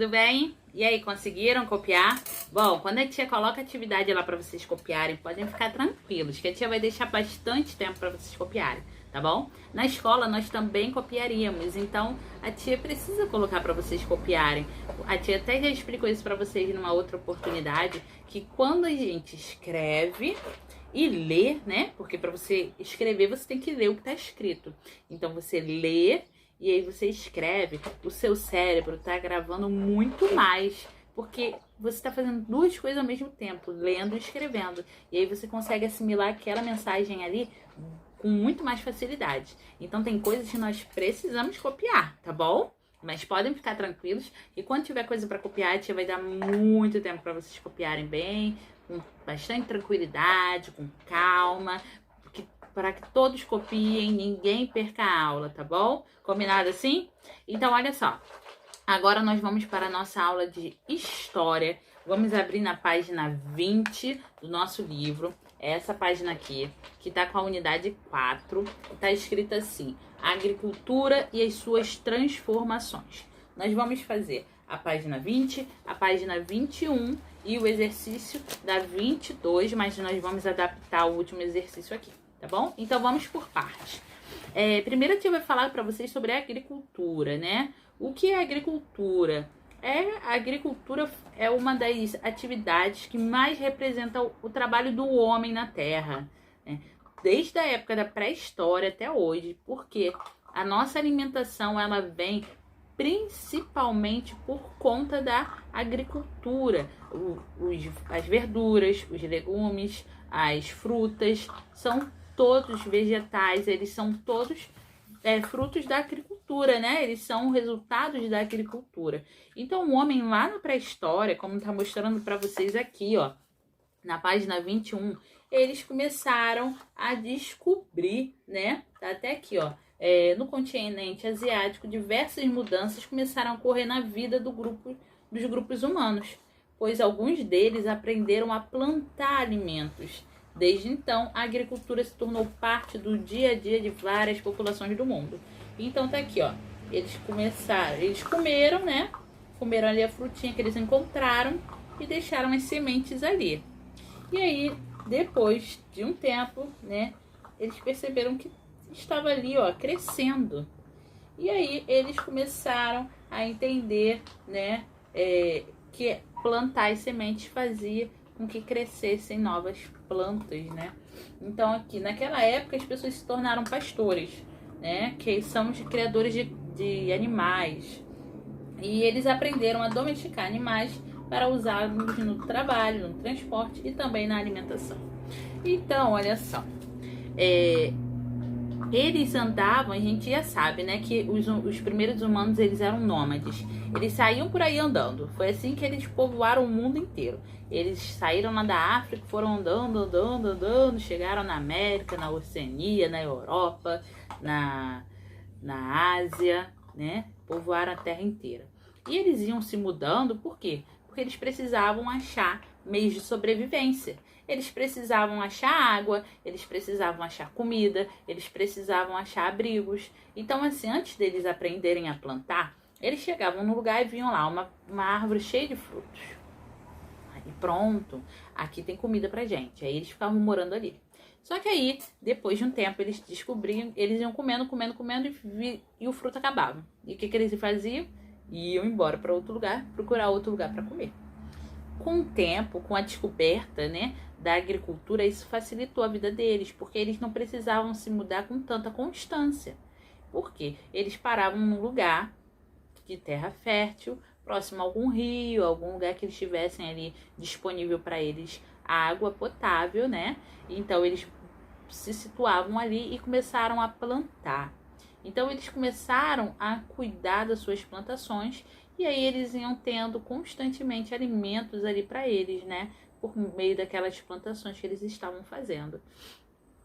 tudo bem? E aí, conseguiram copiar? Bom, quando a tia coloca atividade lá para vocês copiarem, podem ficar tranquilos, que a tia vai deixar bastante tempo para vocês copiarem, tá bom? Na escola nós também copiaríamos, então a tia precisa colocar para vocês copiarem. A tia até já explicou isso para vocês numa outra oportunidade, que quando a gente escreve e lê, né? Porque para você escrever, você tem que ler o que está escrito. Então você lê e aí você escreve, o seu cérebro tá gravando muito mais, porque você tá fazendo duas coisas ao mesmo tempo, lendo e escrevendo. E aí você consegue assimilar aquela mensagem ali com muito mais facilidade. Então tem coisas que nós precisamos copiar, tá bom? Mas podem ficar tranquilos e quando tiver coisa para copiar, a tia vai dar muito tempo para vocês copiarem bem, com bastante tranquilidade, com calma, para que todos copiem, ninguém perca a aula, tá bom? Combinado assim? Então, olha só. Agora nós vamos para a nossa aula de História. Vamos abrir na página 20 do nosso livro. Essa página aqui, que está com a unidade 4. Está escrita assim: Agricultura e as suas transformações. Nós vamos fazer a página 20, a página 21 e o exercício da 22, mas nós vamos adaptar o último exercício aqui. Tá bom? Então vamos por partes. Primeiro a tia vai falar para vocês sobre a agricultura, né? O que é agricultura? A agricultura é uma das atividades que mais representa o trabalho do homem na terra, né? Desde a época da pré-história até hoje, porque a nossa alimentação ela vem principalmente por conta da agricultura. As verduras, os legumes, as frutas são todos vegetais, eles são todos frutos da agricultura, né? Eles são resultados da agricultura. Então, o homem lá na pré-história, como tá mostrando para vocês aqui, ó, na página 21, eles começaram a descobrir, né? Tá até aqui, ó, no continente asiático, diversas mudanças começaram a ocorrer na vida dos grupos humanos, pois alguns deles aprenderam a plantar alimentos. Desde então, a agricultura se tornou parte do dia a dia de várias populações do mundo. Então tá aqui, ó. Eles comeram, né? Comeram ali a frutinha que eles encontraram e deixaram as sementes ali. E aí, depois de um tempo, né? Eles perceberam que estava ali, ó, crescendo. E aí, eles começaram a entender, né? Que plantar as sementes fazia com que crescessem novas plantas, né? Então aqui, naquela época, as pessoas se tornaram pastores, né? Que são os criadores de animais. E eles aprenderam a domesticar animais para usá-los no trabalho, no transporte e também na alimentação. Então, olha só. Eles andavam, a gente já sabe, né, que os primeiros humanos, eles eram nômades. Eles saíam por aí andando. Foi assim que eles povoaram o mundo inteiro. Eles saíram lá da África, foram andando, chegaram na América, na Oceania, na Europa, na Ásia, né, povoaram a terra inteira. E eles iam se mudando, por quê? Porque eles precisavam achar meios de sobrevivência. Eles precisavam achar água, eles precisavam achar comida, eles precisavam achar abrigos. Então, assim, antes deles aprenderem a plantar, eles chegavam no lugar e viam lá uma árvore cheia de frutos. E pronto, aqui tem comida pra gente. Aí eles ficavam morando ali. Só que aí, depois de um tempo, eles descobriam, eles iam comendo e o fruto acabava. E o que eles faziam? Iam embora para outro lugar, procurar outro lugar para comer. Com o tempo, com a descoberta, né, da agricultura, isso facilitou a vida deles, porque eles não precisavam se mudar com tanta constância. Por quê? Eles paravam num lugar de terra fértil, próximo a algum rio, algum lugar que eles tivessem ali disponível para eles água potável, né? Então eles se situavam ali e começaram a plantar. Então eles começaram a cuidar das suas plantações e aí eles iam tendo constantemente alimentos ali para eles, né? Por meio daquelas plantações que eles estavam fazendo.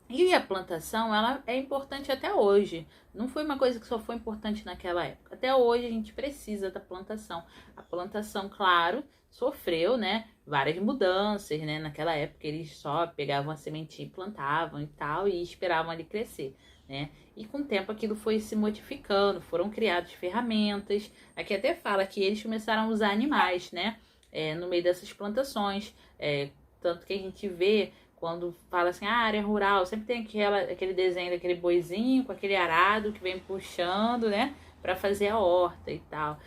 E a plantação, ela é importante até hoje. Não foi uma coisa que só foi importante naquela época. Até hoje a gente precisa da plantação. A plantação, claro, sofreu, né, várias mudanças, né? Naquela época eles só pegavam a sementinha e plantavam e tal e esperavam ali crescer. né? E com o tempo aquilo foi se modificando, foram criadas ferramentas. Aqui até fala que eles começaram a usar animais, né? No meio dessas plantações. Tanto que a gente vê quando fala assim, área rural, sempre tem aquele desenho daquele boizinho com aquele arado que vem puxando, né? Para fazer a horta e tal.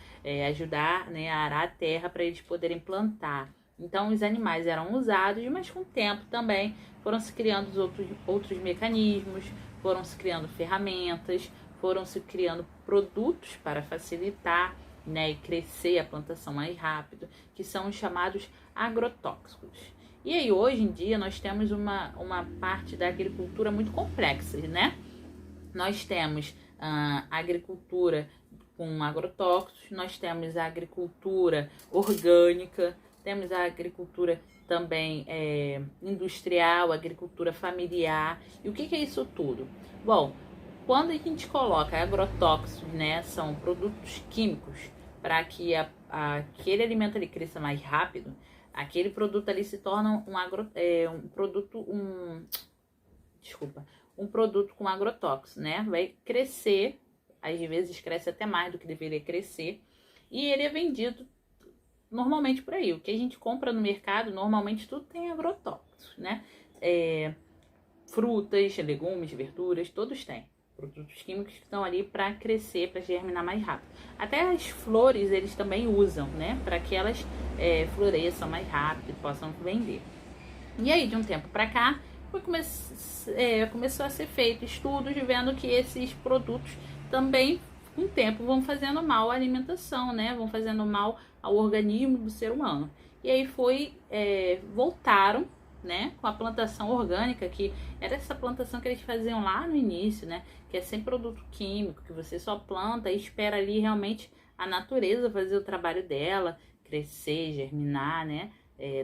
Ajudar, né, a arar a terra para eles poderem plantar. Então os animais eram usados, mas com o tempo também foram se criando outros mecanismos, foram se criando ferramentas, foram se criando produtos para facilitar, né, e crescer a plantação mais rápido, que são os chamados agrotóxicos. E aí hoje em dia nós temos uma parte da agricultura muito complexa, né? Nós temos a agricultura com agrotóxicos, nós temos a agricultura orgânica, temos a agricultura também industrial, agricultura familiar. E o que é isso tudo? Bom, quando a gente coloca agrotóxicos, né, são produtos químicos para que aquele alimento ali cresça mais rápido, aquele produto ali se torna um produto com agrotóxico, né? Vai crescer, às vezes cresce até mais do que deveria crescer, e ele é vendido normalmente por aí. O que a gente compra no mercado, normalmente tudo tem agrotóxicos, né? Frutas, legumes, verduras, todos têm produtos químicos que estão ali para crescer, para germinar mais rápido. Até as flores eles também usam, né? Para que elas floresçam mais rápido e possam vender. E aí, de um tempo para cá, começou a ser feito estudos vendo que esses produtos também, com o tempo, vão fazendo mal à alimentação, né? Vão fazendo mal ao organismo do ser humano. E aí voltaram, né, com a plantação orgânica, que era essa plantação que eles faziam lá no início, né? Que é sem produto químico, que você só planta e espera ali realmente a natureza fazer o trabalho dela, crescer, germinar, né?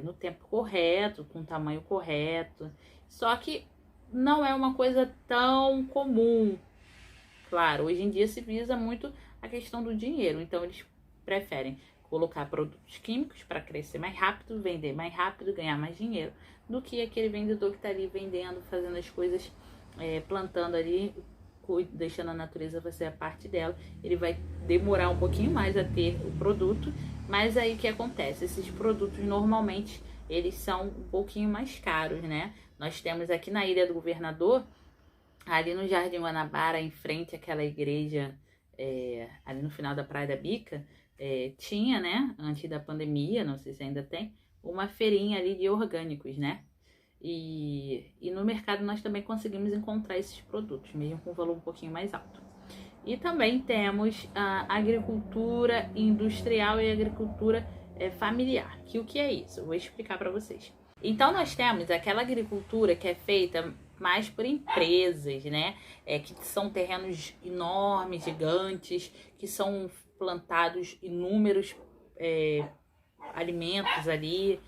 No tempo correto, com o tamanho correto. Só que não é uma coisa tão comum. Claro, hoje em dia se visa muito a questão do dinheiro, então eles preferem colocar produtos químicos para crescer mais rápido, vender mais rápido, ganhar mais dinheiro, do que aquele vendedor que está ali vendendo, fazendo as coisas, plantando ali, deixando a natureza fazer a parte dela. Ele vai demorar um pouquinho mais a ter o produto, mas aí o que acontece? Esses produtos normalmente eles são um pouquinho mais caros, né? Nós temos aqui na Ilha do Governador, ali no Jardim Guanabara, em frente àquela igreja, ali no final da Praia da Bica, tinha, né, antes da pandemia, não sei se ainda tem, uma feirinha ali de orgânicos, né? E no mercado nós também conseguimos encontrar esses produtos, mesmo com um valor um pouquinho mais alto. E também temos a agricultura industrial e agricultura familiar. Que o que é isso? Eu vou explicar para vocês. Então nós temos aquela agricultura que é feita mais por empresas, né? Que são terrenos enormes, gigantes, que são plantados inúmeros alimentos ali,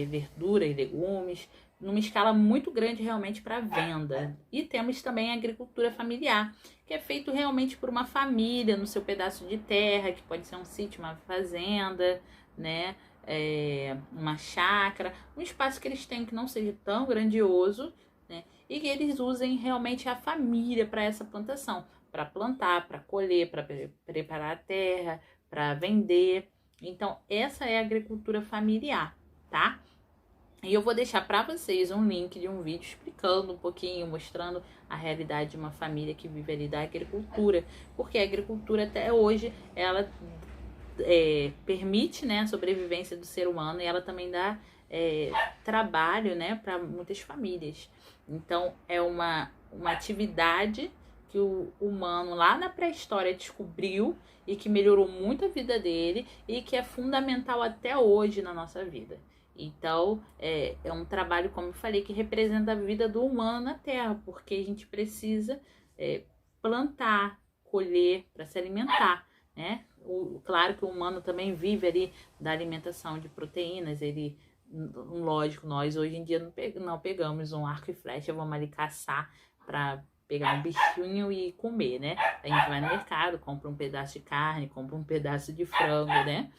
verduras, legumes, numa escala muito grande realmente para venda. E temos também a agricultura familiar, que é feito realmente por uma família no seu pedaço de terra, que pode ser um sítio, uma fazenda, né? Uma chácara, um espaço que eles têm que não seja tão grandioso, né? E que eles usem realmente a família para essa plantação, para plantar, para colher, para preparar a terra, para vender. Então, essa é a agricultura familiar, tá? E eu vou deixar para vocês um link de um vídeo explicando um pouquinho, mostrando a realidade de uma família que vive ali da agricultura, porque a agricultura até hoje, ela permite, né, a sobrevivência do ser humano, e ela também dá trabalho, né, para muitas famílias. Então, é uma atividade que o humano lá na pré-história descobriu e que melhorou muito a vida dele e que é fundamental até hoje na nossa vida. Então, é um trabalho, como eu falei, que representa a vida do humano na Terra, porque a gente precisa plantar, colher para se alimentar, né? Claro que o humano também vive ali da alimentação de proteínas, lógico, nós hoje em dia não pegamos um arco e flecha, vamos ali caçar para pegar um bichinho e comer, né? A gente vai no mercado, compra um pedaço de carne, compra um pedaço de frango, né?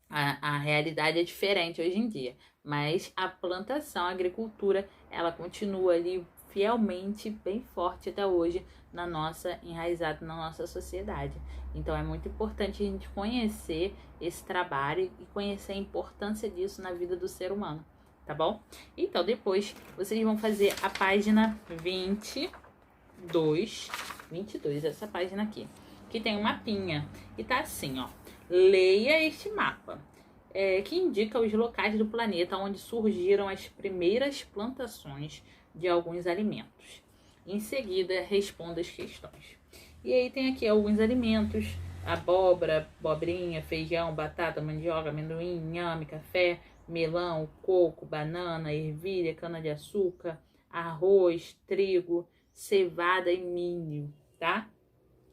A realidade é diferente hoje em dia, mas a plantação, a agricultura, ela continua ali fielmente, bem forte até hoje, enraizado na nossa sociedade. Então é muito importante a gente conhecer esse trabalho e conhecer a importância disso na vida do ser humano, tá bom? Então depois vocês vão fazer a página 22, essa página aqui, que tem um mapinha e tá assim, ó: leia este mapa, que indica os locais do planeta onde surgiram as primeiras plantações de alguns alimentos. Em seguida, responda as questões. E aí tem aqui alguns alimentos: abóbora, abobrinha, feijão, batata, mandioca, amendoim, inhame, café, melão, coco, banana, ervilha, cana-de-açúcar, arroz, trigo, cevada e milho, tá?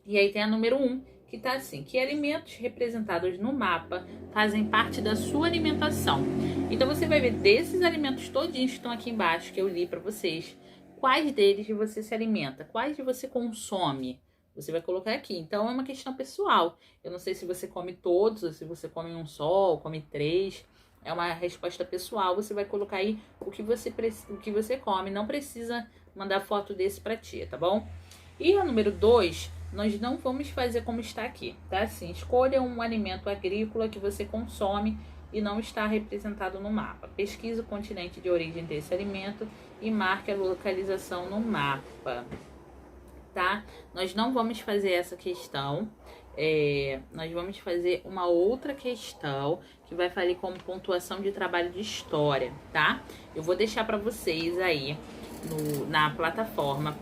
E aí tem a número 1, que tá assim: que alimentos representados no mapa fazem parte da sua alimentação? Então você vai ver desses alimentos todinhos que estão aqui embaixo, que eu li para vocês, quais deles você se alimenta, quais você consome. Você vai colocar aqui. Então é uma questão pessoal. Eu não sei se você come todos, ou se você come um só, ou come 3. É uma resposta pessoal. Você vai colocar aí o que você come. Não precisa mandar foto desse pra tia, tá bom? E a número 2, nós não vamos fazer como está aqui, tá? Assim, escolha um alimento agrícola que você consome e não está representado no mapa. Pesquise o continente de origem desse alimento e marque a localização no mapa, tá? Nós não vamos fazer essa questão. Nós vamos fazer uma outra questão que vai valer como pontuação de trabalho de história, tá? Eu vou deixar para vocês aí na plataforma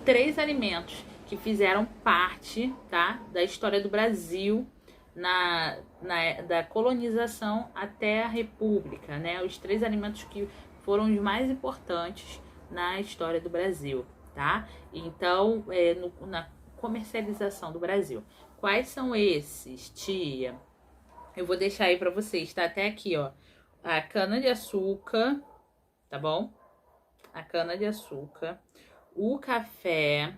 3 alimentos que fizeram parte, tá, da história do Brasil, da colonização até a República, né? Os 3 alimentos que foram os mais importantes na história do Brasil, tá? Então, na comercialização do Brasil. Quais são esses, tia? Eu vou deixar aí para vocês, tá? Até aqui, ó. A cana-de-açúcar, tá bom? A cana-de-açúcar, o café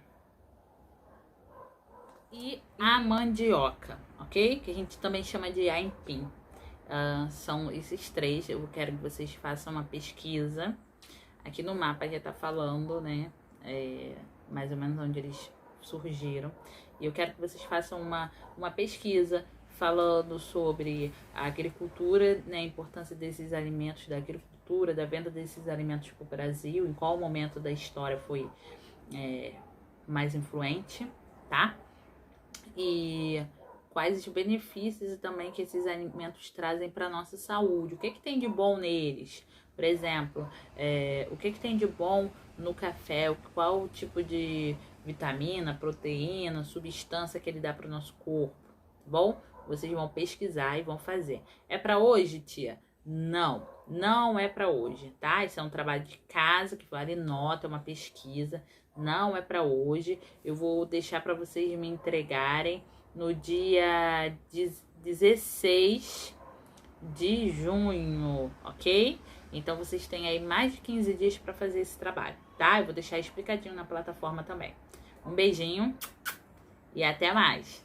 e a mandioca, ok? Que a gente também chama de aipim. São esses 3. Eu quero que vocês façam uma pesquisa. Aqui no mapa já tá falando, né? Mais ou menos onde eles surgiram. E eu quero que vocês façam uma pesquisa falando sobre a agricultura, né? A importância desses alimentos, da agricultura, da venda desses alimentos para o Brasil, em qual momento da história foi mais influente, tá? E quais os benefícios também que esses alimentos trazem para nossa saúde. O que tem de bom neles? Por exemplo, o que tem de bom no café? Qual o tipo de vitamina, proteína, substância que ele dá para o nosso corpo, tá bom? Vocês vão pesquisar e vão fazer. É para hoje, tia? Não, não é para hoje, tá? Isso é um trabalho de casa que vale nota, é uma pesquisa. Não é para hoje. Eu vou deixar para vocês me entregarem no dia 16 de junho, ok? Então vocês têm aí mais de 15 dias para fazer esse trabalho, tá? Eu vou deixar explicadinho na plataforma também. Um beijinho e até mais!